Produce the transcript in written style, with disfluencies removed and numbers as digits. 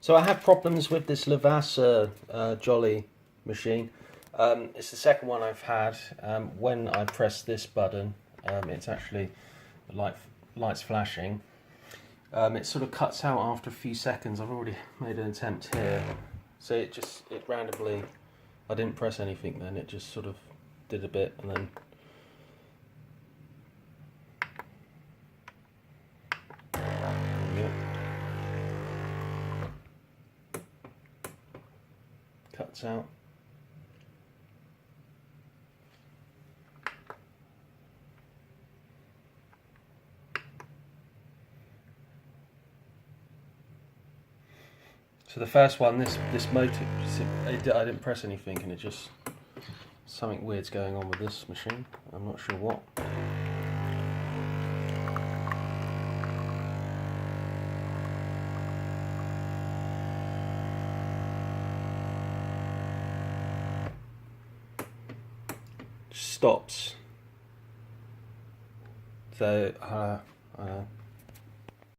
So I have problems with this Lavazza Jolie machine. It's the second one I've had. When I press this button, it's actually the light's flashing. It sort of cuts out after a few seconds. I've already made an attempt here, so it randomly. I didn't press anything then. It just sort of did a bit and then. There we go. Cuts out. So the first one, this motor, I didn't press anything, and it just something weird's going on with this machine. I'm not sure what. Stops. So I don't know.